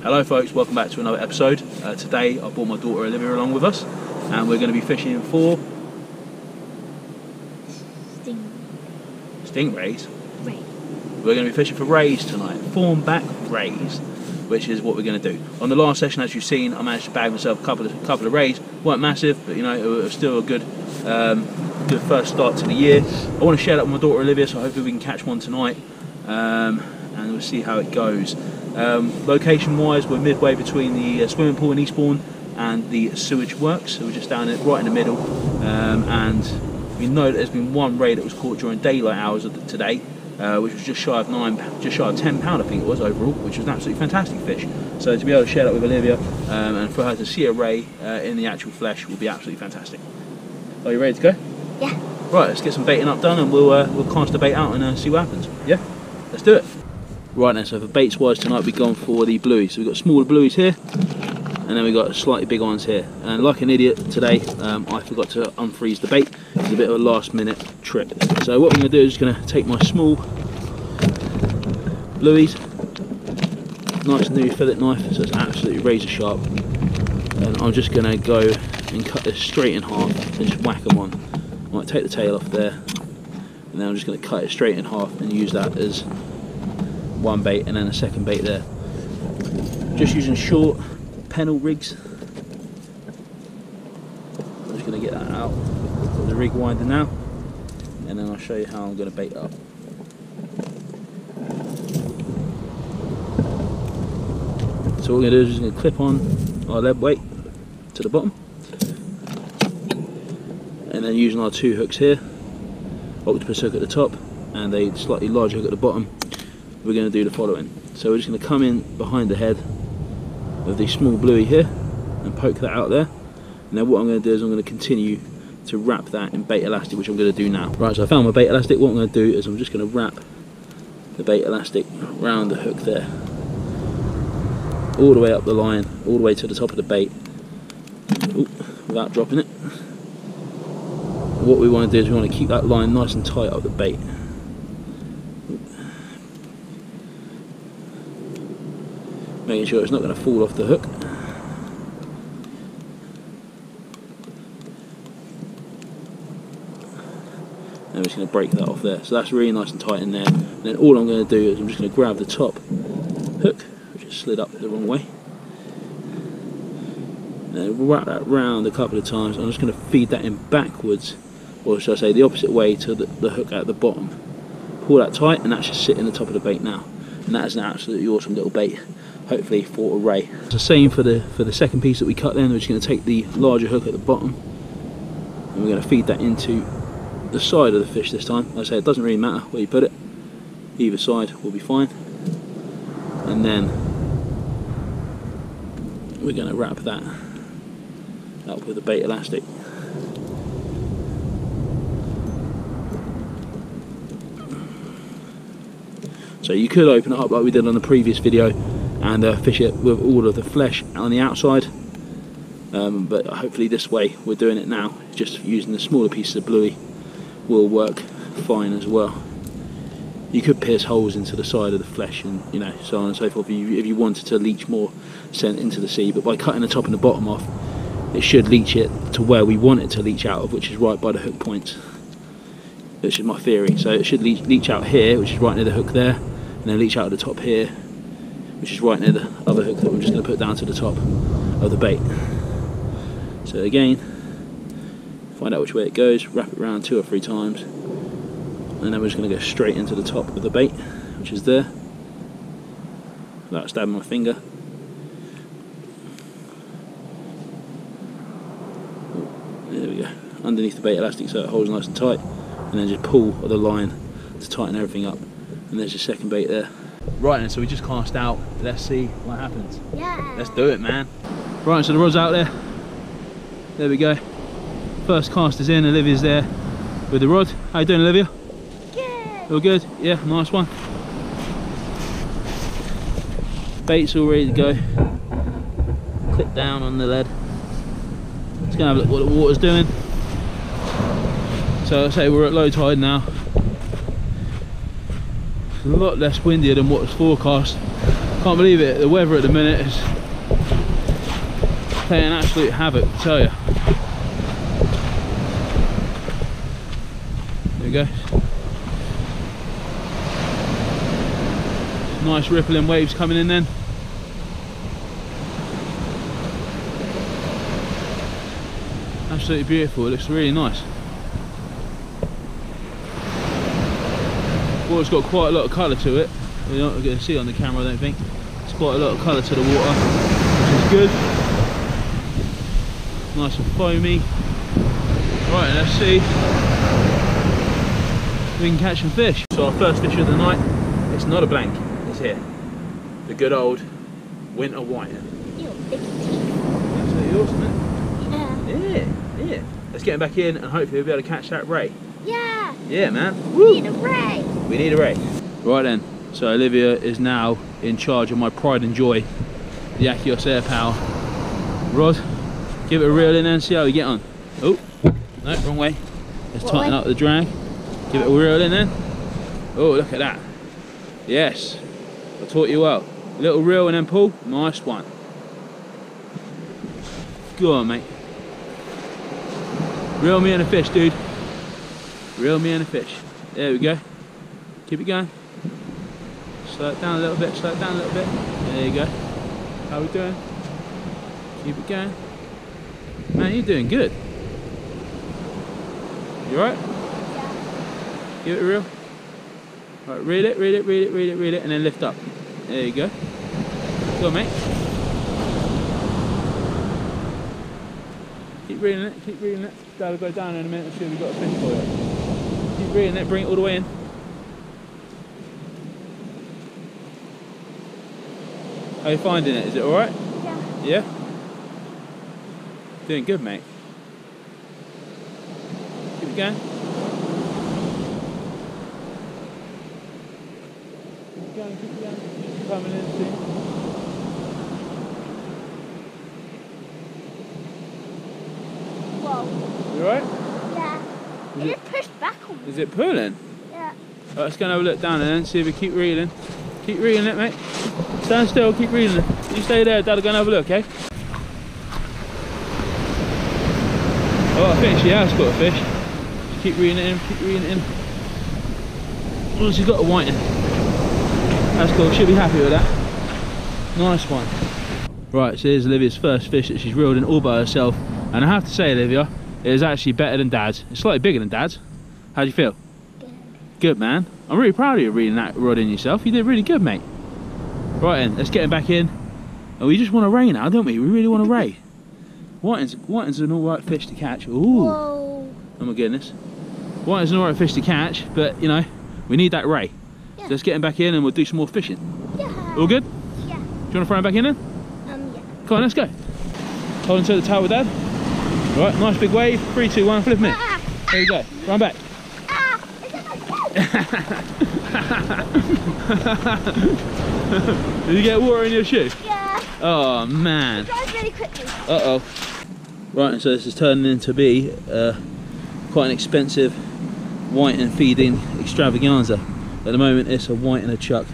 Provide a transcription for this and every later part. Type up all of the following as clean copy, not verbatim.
Hello folks, welcome back to another episode. Today I brought my daughter Olivia along with us and we're going to be fishing for stingrays. Ray. We're going to be fishing for rays tonight, Thornback rays, which is what we're going to do. On the last session, as you've seen, I managed to bag myself a couple of rays. Weren't massive, but you know, it was still a good first start to the year. I want to share that with my daughter Olivia, so hopefully we can catch one tonight, and we'll see how it goes. Location wise, we're midway between the swimming pool in Eastbourne and the sewage works, so we're just down it right in the middle, and we know that there's been one ray that was caught during daylight hours of today, which was just shy of £10 I think it was overall, which was an absolutely fantastic fish. So to be able to share that with Olivia and for her to see a ray in the actual flesh will be absolutely fantastic. Are you ready to go? Yeah. Right, let's get some baiting up done and we'll cast the bait out and see what happens. Yeah, let's do it. Right then, so for baits wise tonight we've gone for the blueies. So we've got smaller blueies here and then we've got slightly big ones here. And like an idiot today, I forgot to unfreeze the bait. It's a bit of a last minute trip. So what we're going to do is just going to take my small blueies, nice new fillet knife, so it's absolutely razor sharp. And I'm just going to go and cut this straight in half and just whack them on. I might take the tail off there and then I'm just going to cut it straight in half and use that as one bait and then a second bait there. Just using short pennel rigs. I'm just going to get that out of the rig winder now and then I'll show you how I'm going to bait it up. So what we're going to do is just going to clip on our lead weight to the bottom and then using our two hooks here, octopus hook at the top and a slightly larger hook at the bottom, we're going to do the following. So we're just going to come in behind the head of the small bluey here and poke that out there, and then what I'm going to do is I'm going to continue to wrap that in bait elastic, which I'm going to do now. Right, so I found my bait elastic. What I'm going to do is I'm just going to wrap the bait elastic around the hook there, all the way up the line, all the way to the top of the bait. Ooh, without dropping it. What we want to do is we want to keep that line nice and tight up the bait. Making sure it's not going to fall off the hook. And we're just going to break that off there. So that's really nice and tight in there. And then all I'm going to do is I'm just going to grab the top hook, which is slid up the wrong way. And then wrap that round a couple of times. I'm just going to feed that in backwards, or should I say the opposite way, to the hook at the bottom. Pull that tight and that should sit in the top of the bait now. And that is an absolutely awesome little bait, hopefully for a ray. It's the same for the second piece that we cut then. We're just going to take the larger hook at the bottom and we're going to feed that into the side of the fish this time. Like I say, it doesn't really matter where you put it, either side will be fine. And then we're going to wrap that up with a bait elastic. So you could open it up like we did on the previous video and fish it with all of the flesh on the outside, but hopefully this way we're doing it now, just using the smaller pieces of bluey will work fine as well. You could pierce holes into the side of the flesh and, you know, so on and so forth if you wanted to leach more scent into the sea, but by cutting the top and the bottom off it should leach it to where we want it to leach out of, which is right by the hook points, which is my theory. So it should leach out here, which is right near the hook there, and then leach out at the top here, which is right near the other hook that we're just going to put down to the top of the bait. So again, find out which way it goes, wrap it around 2 or 3 times, and then we're just going to go straight into the top of the bait, which is there, without stabbing my finger. There we go, underneath the bait elastic so it holds nice and tight, and then just pull the line to tighten everything up. And there's your second bait there. Right then, so we just cast out. Let's see what happens. Yeah. Let's do it, man. Right, so the rod's out there. There we go. First cast is in, Olivia's there with the rod. How you doing, Olivia? Good. All good? Yeah, nice one. Bait's all ready to go. Clip down on the lead. Just gonna have a look what the water's doing. So I say we're at low tide now. It's a lot less windier than what was forecast. Can't believe it, the weather at the minute is playing absolute havoc, I tell you. There we go. Nice rippling waves coming in then. Absolutely beautiful, it looks really nice. Water's got quite a lot of colour to it. You're not going to see it on the camera, I don't think. It's quite a lot of colour to the water, which is good. Nice and foamy. Right, let's see if we can catch some fish. So our first fish of the night, it's not a blank, it's here. The good old winter whiting. Absolutely awesome, isn't it? Yeah. Let's get him back in and hopefully we'll be able to catch that ray. Yeah. Yeah, man. Woo. We need a ray. We need a ray. Right then, so Olivia is now in charge of my pride and joy, the Achios Air Power rod. Give it a reel in there and see how we get on. Oh, no, wrong way. Let's tighten up the drag. Give it a reel in there. Oh, look at that. Yes, I taught you well. Little reel and then pull. Nice one. Go on, mate. Reel me in a fish, dude. Reel me in a fish. There we go. Keep it going. Slow it down a little bit, slow it down a little bit. There you go. How we doing? Keep it going. Man, you're doing good. You alright? Yeah. Give it a reel. Right, reel it, reel it, reel it, reel it, reel it, and then lift up. There you go. Go on, mate. Keep reeling it, keep reeling it. Dad will go down in a minute and see if we've got a fish for you. Keep reeling it, bring it all the way in. How are you finding it? Is it alright? Yeah. Yeah? Doing good, mate. Keep it going. Keep it going, keep it going. Keep coming in soon. Whoa. You alright? Yeah. It pushed back on me. Is it pulling? Yeah. Right, let's go and have a look down there and see if we keep reeling. Keep reeling it, mate. Stand still, keep reeling it. You stay there, Dad will go and have a look, okay? Oh, I think she has got a fish. Just keep reeling it in, keep reeling it in. Oh, she's got a whiting. That's cool, she'll be happy with that. Nice one. Right, so here's Olivia's first fish that she's reeled in all by herself. And I have to say, Olivia, it is actually better than Dad's. It's slightly bigger than Dad's. How do you feel? Good. Good, man. I'm really proud of you reeling that rod in yourself. You did really good, mate. Right then, let's get him back in. And we just want a ray now, don't we? We really want a ray. Whiting's an alright fish to catch. Ooh. Whoa. Oh my goodness. Whiting's an alright fish to catch, but you know, we need that ray. Yeah. So let's get him back in and we'll do some more fishing. Yeah. All good? Yeah. Do you want to throw him back in then? Yeah. Come on, let's go. Hold on to the towel with Dad. Right, nice big wave. 3, 2, 1, flip him in. There we go. Run back. Did you get water in your shoe? Yeah. Oh man. Drive really quickly. Uh oh. Right, and so this is turning into be quite an expensive whiting feeding extravaganza. At the moment it's a white and a chuck.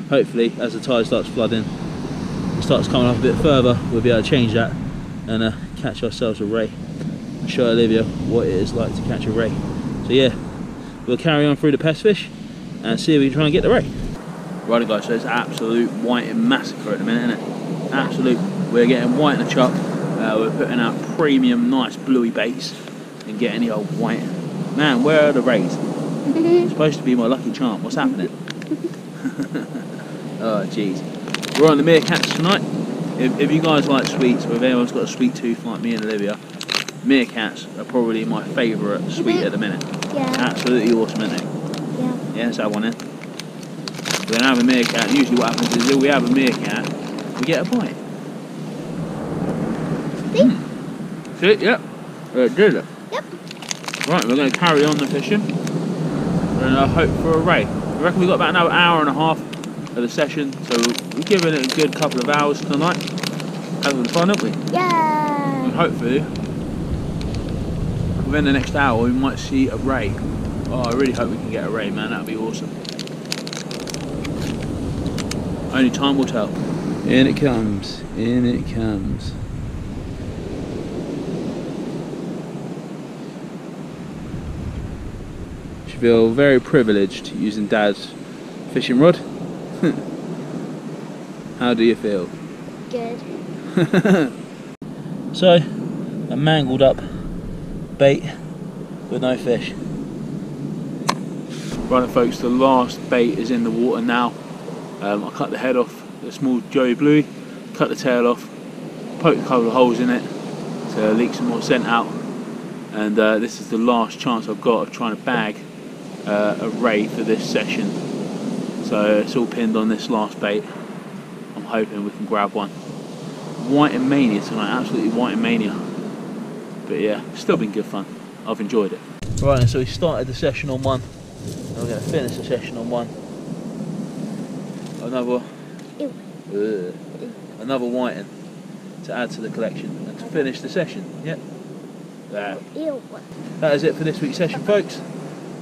Hopefully as the tide starts flooding, it starts coming up a bit further, we'll be able to change that and catch ourselves a ray. Show Olivia what it is like to catch a ray. So yeah, we'll carry on through the pest fish and see if we can try and get the ray. Right guys, so it's absolute whiting massacre at the minute, isn't it? Absolute. We're getting white and a chuck. We're putting out premium, nice bluey baits and getting the old whiting. Man, where are the rays? It's supposed to be my lucky charm. What's happening? Oh jeez. We're on the meerkats tonight. If you guys like sweets, or if anyone's got a sweet tooth like me and Olivia, meerkats are probably my favourite sweet at the minute. Yeah. Absolutely awesome, isn't it? Yeah. Yeah, let's have one in. We're going to have a meerkat, and usually what happens is if we have a meerkat, we get a bite. See? See? Yep. It did it. Yep. Right, we're going to carry on the fishing. We're going to hope for a ray. I reckon we've got about another hour and a half of the session, so we're giving it a good couple of hours tonight. Having fun, aren't we? Yeah. And hopefully, within the next hour, we might see a ray. Oh, I really hope we can get a ray, man. That'd be awesome. Only time will tell. In it comes, in it comes. You feel very privileged using Dad's fishing rod. How do you feel? Good. So, a mangled up bait with no fish. Right folks, the last bait is in the water now. I cut the head off the small Joey Bluey, cut the tail off, poked a couple of holes in it to leak some more scent out, and this is the last chance I've got of trying to bag a ray for this session. So it's all pinned on this last bait. I'm hoping we can grab one. Whiting mania tonight, absolutely whiting mania. But yeah, still been good fun. I've enjoyed it. Right, and so we started the session on one, and we're going to finish the session on one. Another whiting to add to the collection and to finish the session. Yep. There. That is it for this week's session, folks.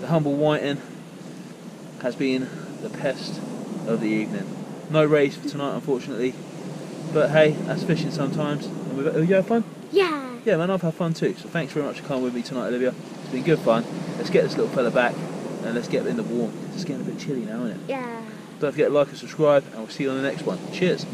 The humble whiting has been the pest of the evening. No race for tonight, unfortunately. But hey, that's fishing sometimes. And you had fun? Yeah. Yeah, man, I've had fun too. So thanks very much for coming with me tonight, Olivia. It's been good fun. Let's get this little fella back and let's get in the warm. It's getting a bit chilly now, isn't it? Yeah. Don't forget to like and subscribe, and we'll see you on the next one. Cheers.